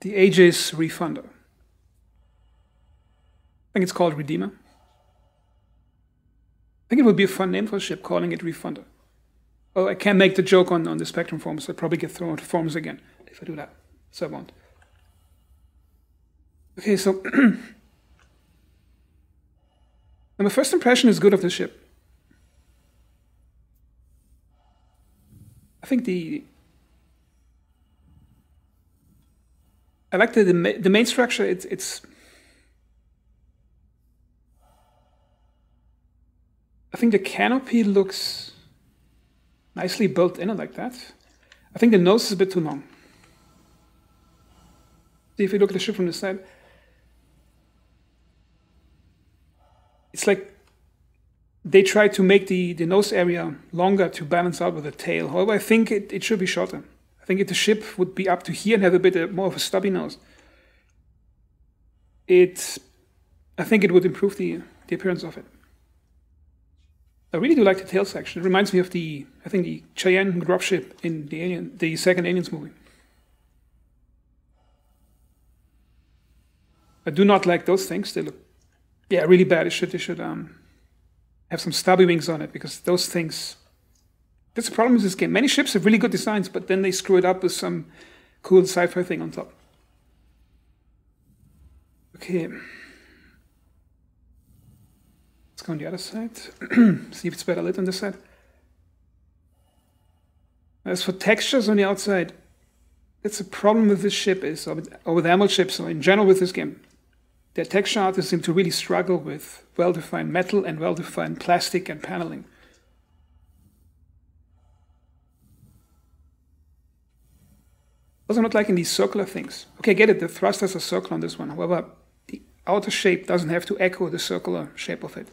The Aegis Refunder. I think it's called Redeemer. I think it would be a fun name for a ship, calling it Refunder. Oh, I can't make the joke on the Spectrum forums. I'll probably get thrown out of forums again if I do that. So I won't. Okay, so my first impression is good of the ship. I think I like the main structure. It's I think the canopy looks nicely built in like that. I think the nose is a bit too long. See, if you look at the ship from the side, it's like they try to make the nose area longer to balance out with the tail. However, I think it should be shorter. I think if the ship would be up to here and have a bit more of a stubby nose, I think it would improve the appearance of it. I really do like the tail section. It reminds me of the Cheyenne dropship in the second Aliens movie. I do not like those things. They look, really bad. They should have some stubby wings on it, because those things. That's the problem with this game. Many ships have really good designs, but then they screw it up with some cool sci-fi thing on top. Okay. Let's go on the other side. See if it's better lit on this side. As for textures on the outside, that's a problem with this ship, or with Emerald ships, or in general with this game. Their texture artists seem to really struggle with well-defined metal and well-defined plastic and paneling. Also not liking these circular things. Okay, I get it, the thrusters are circular on this one. However, the outer shape doesn't have to echo the circular shape of it.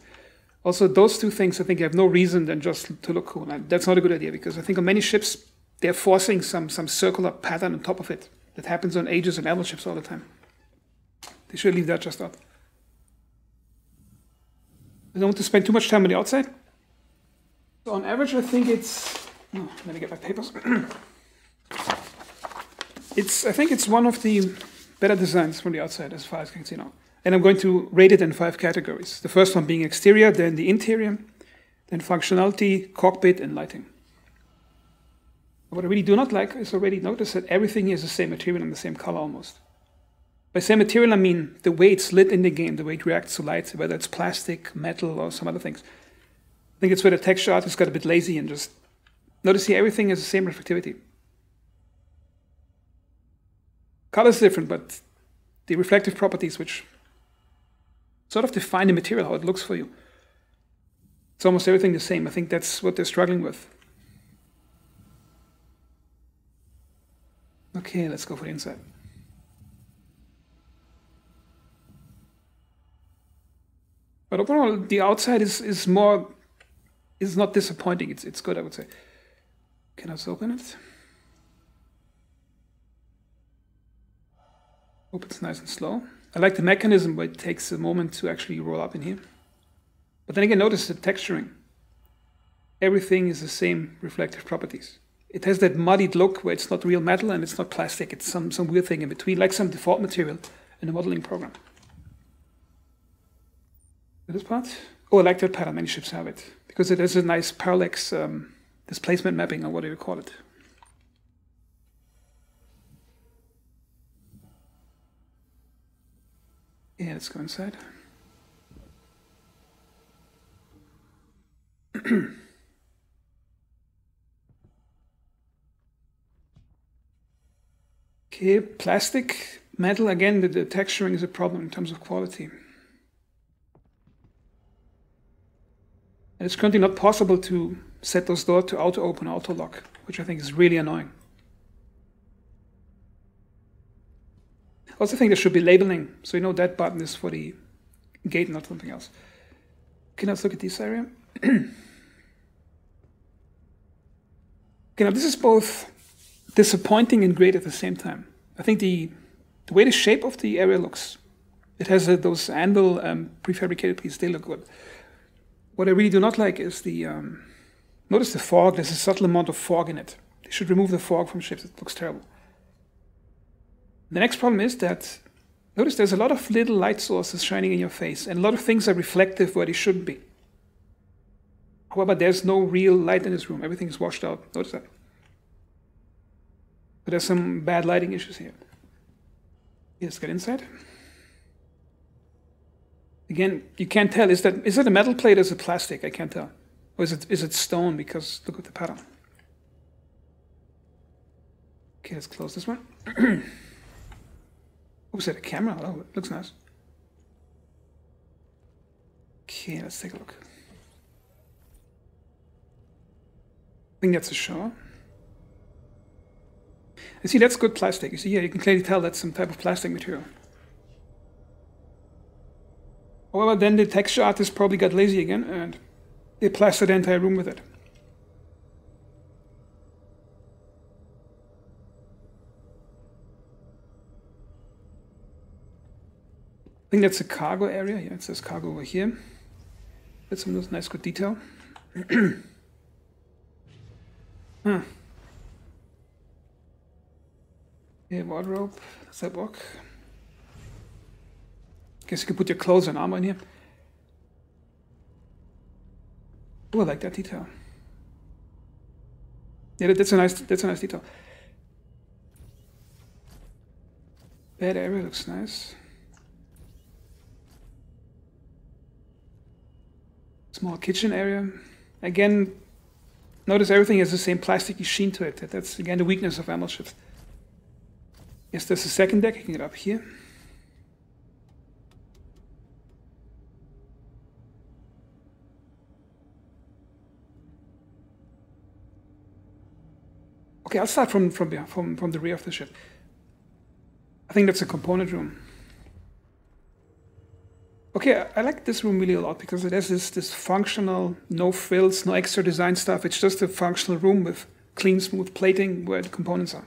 Also, those two things, I think, have no reason than just to look cool. And that's not a good idea, because I think on many ships, they're forcing some circular pattern on top of it. That happens on Aegis and Emerald ships all the time. They should leave that just out. I don't want to spend too much time on the outside. So on average, I think it's... Oh, let me get my papers. I think it's one of the better designs from the outside, as far as I can see now. And I'm going to rate it in 5 categories. The first one being exterior, then the interior, then functionality, cockpit, and lighting. What I really do not like is already notice that everything is the same material and the same color almost. By same material, I mean the way it's lit in the game, the way it reacts to light, whether it's plastic, metal, or some other things. I think it's where the texture artist got a bit lazy and just notice here everything has the same reflectivity. Color is different, but the reflective properties, which sort of define the material, how it looks for you, it's almost everything the same. I think that's what they're struggling with. Okay, let's go for the inside. But overall, the outside is not disappointing. It's good, I would say. Can I just open it? Hope it's nice and slow. I like the mechanism where it takes a moment to actually roll up in here. But then again, notice the texturing. Everything is the same reflective properties. It has that muddied look where it's not real metal and it's not plastic. It's some weird thing in between, like some default material in a modeling program. This part? Oh, I like that pattern. Many ships have it. Because it has a nice parallax displacement mapping, or whatever you call it. Yeah, let's go inside. Okay, plastic, metal, again, the texturing is a problem in terms of quality. And it's currently not possible to set those doors to auto-open or auto-lock, which I think is really annoying. I also think there should be labeling, so you know that button is for the gate, not something else. Okay, let's look at this area. Okay, now this is both disappointing and great at the same time. I think the way the shape of the area looks, it has those anvil prefabricated pieces, they look good. What I really do not like is notice the fog, there's a subtle amount of fog in it. They should remove the fog from ships, it looks terrible. The next problem is that, notice there's a lot of little light sources shining in your face, and a lot of things are reflective where they shouldn't be. However, there's no real light in this room. Everything is washed out. Notice that. But there's some bad lighting issues here. Let's get inside. Again, you can't tell. Is that a metal plate or is it plastic? I can't tell. Or is it stone? Because look at the pattern. Okay, let's close this one. Oh, is that a camera? Oh, it looks nice. Okay, let's take a look. I think that's a shower. You see, that's good plastic. You see here, you can clearly tell that's some type of plastic material. However, then the texture artist probably got lazy again and they plastered the entire room with it. I think that's a cargo area. Yeah, it says cargo over here. That's some nice good detail. Huh. Yeah, wardrobe. Does that work? Guess you could put your clothes and armor in here. Oh, I like that detail. Yeah, that's a nice detail. Bed area looks nice. Small kitchen area. Again, notice everything has the same plasticky sheen to it. That's again the weakness of ML ships. Yes, there's a second deck. I can get up here. Okay, I'll start from the rear of the ship. I think that's a component room. Okay, I like this room really a lot because it has this functional, no frills, no extra design stuff. It's just a functional room with clean, smooth plating where the components are.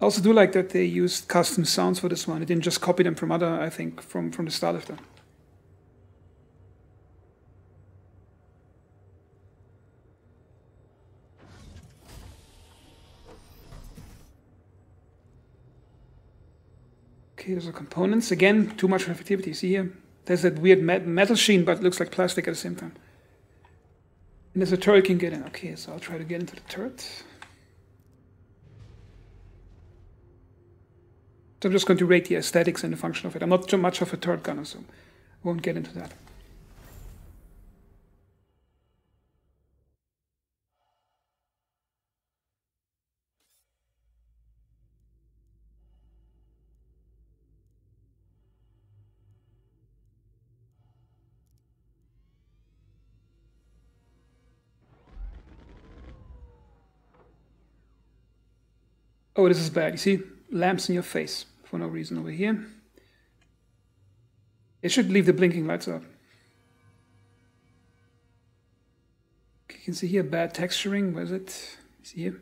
I also do like that they used custom sounds for this one. They didn't just copy them from other, I think, from the Starlifter. Okay, those are components. Again, too much reflectivity. See here? There's that weird metal sheen, but it looks like plastic at the same time. And there's a turret you can get in. Okay, so I'll try to get into the turret. So I'm just going to rate the aesthetics and the function of it. I'm not too much of a turret gunner, so I won't get into that. Oh, this is bad. You see lamps in your face for no reason over here. It should leave the blinking lights up. You can see here bad texturing. Where is it? See here?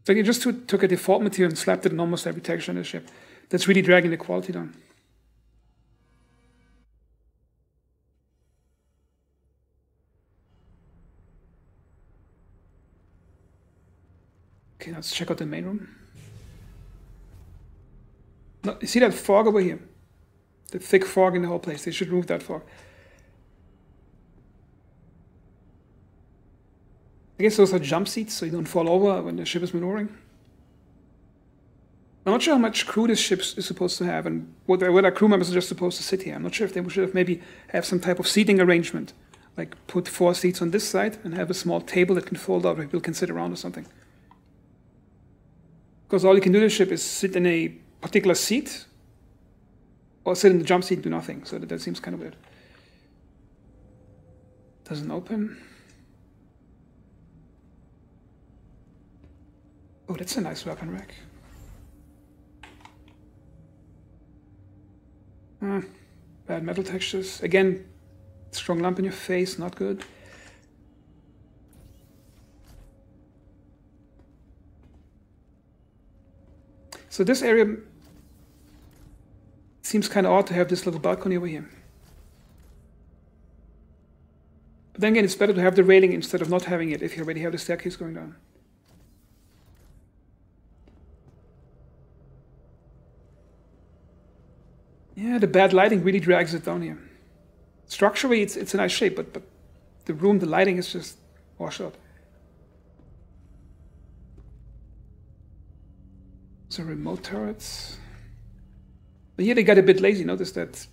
So you just took a default material and slapped it in almost every texture on the ship. That's really dragging the quality down. Okay, let's check out the main room. No, you see that fog over here? The thick fog in the whole place. They should remove that fog. I guess those are jump seats, so you don't fall over when the ship is maneuvering. I'm not sure how much crew this ship is supposed to have, and whether crew members are just supposed to sit here. I'm not sure if they should have maybe have some type of seating arrangement, like put 4 seats on this side and have a small table that can fold out where people can sit around or something. Because all you can do in this ship is sit in a particular seat, or sit in the jump seat and do nothing. So that seems kind of weird. Doesn't open. Oh, that's a nice weapon rack. Bad metal textures. Again, strong lump in your face, not good. So this area seems kind of odd to have this little balcony over here. But then again, it's better to have the railing instead of not having it if you already have the staircase going down. Yeah, the bad lighting really drags it down here. Structurally, it's a nice shape, but the room, the lighting is just washed out. So remote turrets. But here they got a bit lazy. Notice that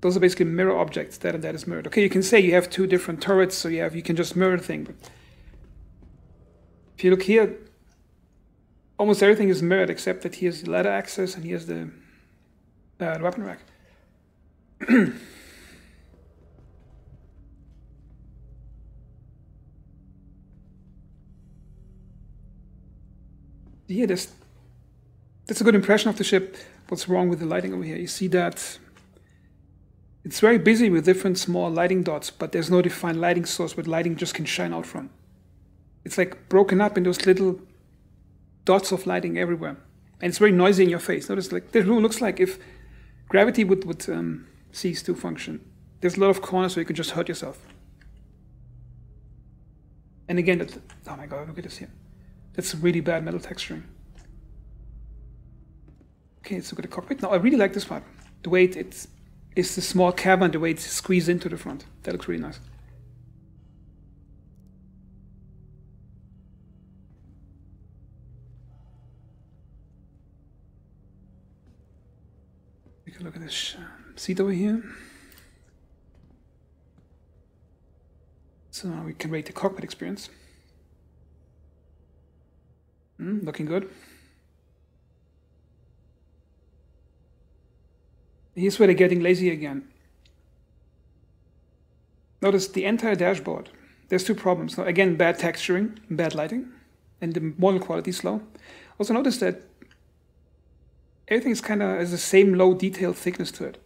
those are basically mirror objects. That and that is mirrored. Okay, you can say you have two different turrets, so you can just mirror the thing. But if you look here, almost everything is mirrored except that here's the ladder access and here's the weapon rack. Yeah, that's a good impression of the ship. What's wrong with the lighting over here? You see that it's very busy with different small lighting dots, but there's no defined lighting source where lighting just can shine out from. It's like broken up in those little dots of lighting everywhere. And it's very noisy in your face. Notice like the room looks like if gravity would cease to function. There's a lot of corners where you can just hurt yourself. And again, oh my god, look at this here. That's really bad metal texturing. Okay, let's look at the cockpit. Now, I really like this part. The way it's the small cabin, the way it's squeezed into the front. That looks really nice. Take a look at this seat over here. So now we can rate the cockpit experience. Looking good. Here's where they're getting lazy again. Notice the entire dashboard. There's two problems. Now, again, bad texturing, bad lighting, and the model quality is low. Also notice that everything is kind of has the same low detail thickness to it.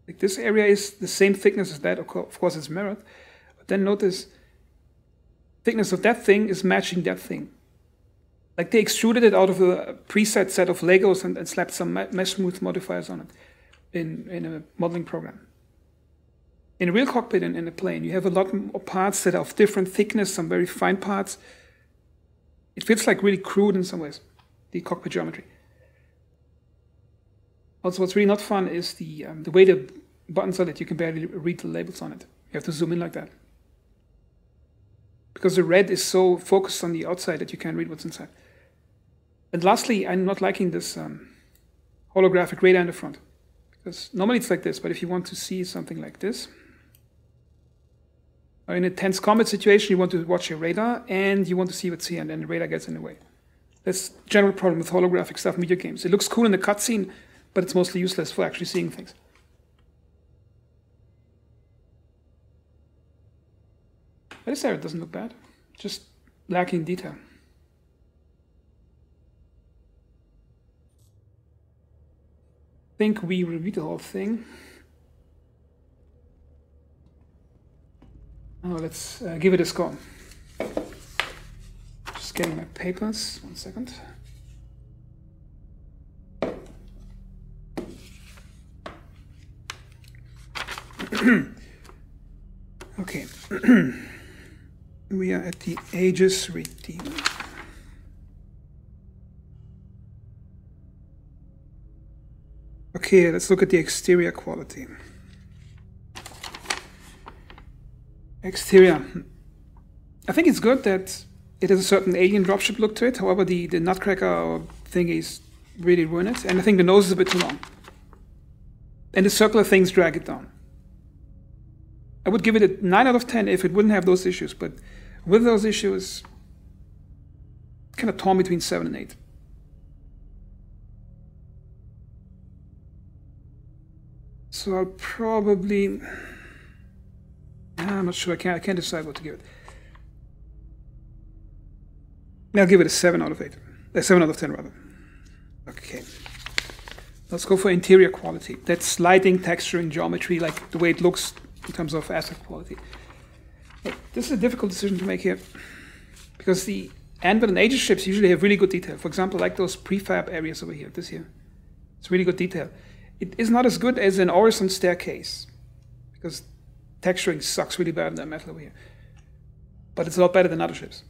Like this area is the same thickness as that. Of course, it's mirrored. But then notice thickness of that thing is matching that thing. Like they extruded it out of a preset set of Legos and slapped some mesh smooth modifiers on it in a modeling program. In a real cockpit in a plane, you have a lot of parts that are of different thickness, some very fine parts. It feels like really crude in some ways, the cockpit geometry. Also, what's really not fun is the way the buttons are that you can barely read the labels on it. You have to zoom in like that. Because the red is so focused on the outside that you can't read what's inside. And lastly, I'm not liking this holographic radar in the front. Because normally it's like this, but if you want to see something like this, or in a tense combat situation, you want to watch your radar and you want to see what's here, and then the radar gets in the way. That's the general problem with holographic stuff in video games. It looks cool in the cutscene, but it's mostly useless for actually seeing things. But this area doesn't look bad, just lacking detail. I think we reviewed the whole thing. Oh, let's give it a score. Just getting my papers, 1 second. Okay. We are at the Aegis Redeemer. Okay, let's look at the exterior quality. Exterior. I think it's good that it has a certain alien dropship look to it. However, the nutcracker thingies really ruin it. And I think the nose is a bit too long. And the circular things drag it down. I would give it a 9 out of 10 if it wouldn't have those issues. But with those issues, kind of torn between 7 and 8. So I'll probably, I'm not sure, I can't decide what to give it. I'll give it a 7 out of 8. A 7 out of 10 rather. Okay. Let's go for interior quality. That's lighting, texturing, geometry, like the way it looks in terms of aspect quality. But this is a difficult decision to make here. Because the Anvil and Aegis ships usually have really good detail. For example, like those prefab areas over here, this here. It's really good detail. It is not as good as an horizontal staircase, because texturing sucks really bad in that metal over here. But it's a lot better than other ships.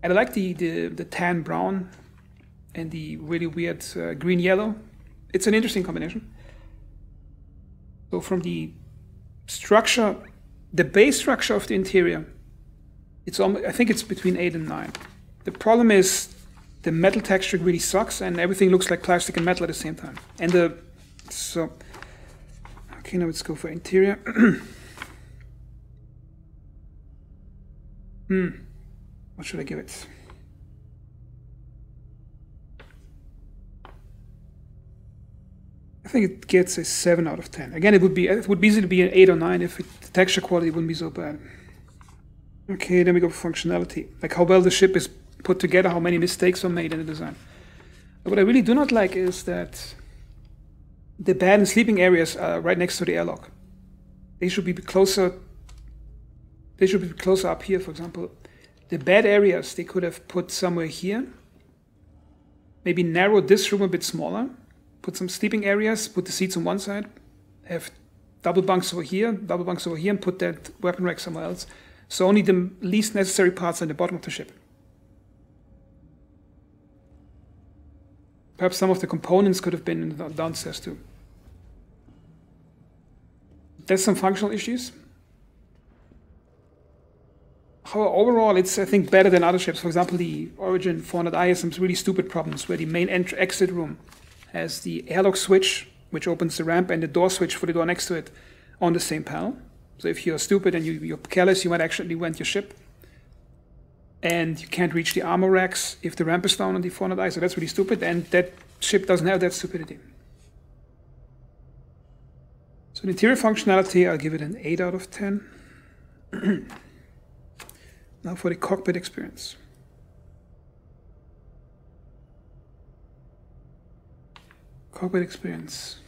And I like the tan brown and the really weird green yellow. It's an interesting combination. So from the structure, the base structure of the interior, it's almost, I think it's between 8 and 9. The problem is the metal texture really sucks, and everything looks like plastic and metal at the same time. And okay, now let's go for interior. What should I give it? I think it gets a 7 out of 10. Again, it would easily be an 8 or 9 if the texture quality wouldn't be so bad. Okay, then we go for functionality. Like how well the ship is put together, how many mistakes are made in the design. But what I really do not like is that the bed and sleeping areas are right next to the airlock. They should be closer. They should be closer up here, for example. The bed areas they could have put somewhere here. Maybe narrow this room a bit smaller. Put some sleeping areas, put the seats on one side, have double bunks over here, and put that weapon rack somewhere else. So only the least necessary parts are in the bottom of the ship. Perhaps some of the components could have been in the downstairs too. There's some functional issues. However, overall, it's, I think, better than other ships. For example, the Origin 400i has some really stupid problems where the main exit room has the airlock switch, which opens the ramp, and the door switch for the door next to it on the same panel. So if you're stupid and you're careless, you might actually rent your ship. And you can't reach the armor racks if the ramp is down on the 400i, so that's really stupid, and that ship doesn't have that stupidity. So the interior functionality, I'll give it an 8 out of 10. Now for the cockpit experience. Cockpit experience.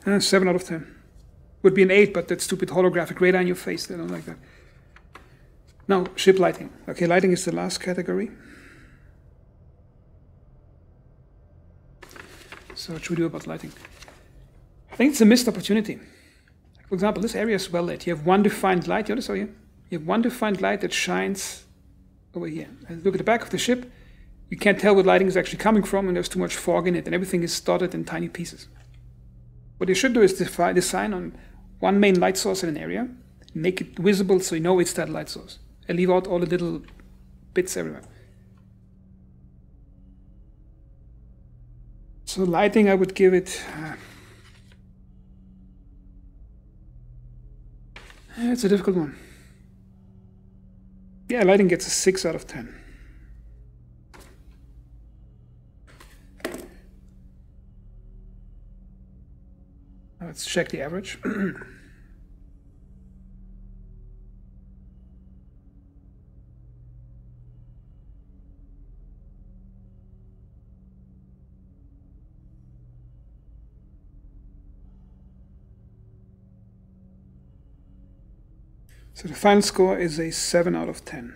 7 out of 10. Would be an 8, but that stupid holographic radar in your face, I don't like that. Now, ship lighting. Okay, lighting is the last category. So what should we do about lighting? I think it's a missed opportunity. For example, this area is well lit. You have one defined light. You saw here? You have one defined light that shines over here. And look at the back of the ship. You can't tell what lighting is actually coming from, and there's too much fog in it, and everything is dotted in tiny pieces. What you should do is design on one main light source in an area, make it visible so you know it's that light source, and leave out all the little bits everywhere. So lighting, I would give it... it's a difficult one. Yeah, lighting gets a 6 out of 10. Let's check the average. So the final score is a 7 out of 10.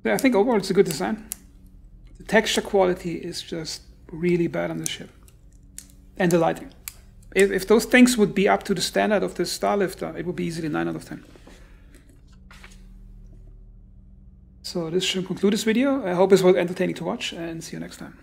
Yeah, I think overall it's a good design. The texture quality is just really bad on this ship. And the lighting. If those things would be up to the standard of the Starlifter, it would be easily 9 out of 10. So this should conclude this video. I hope it was entertaining to watch, and see you next time.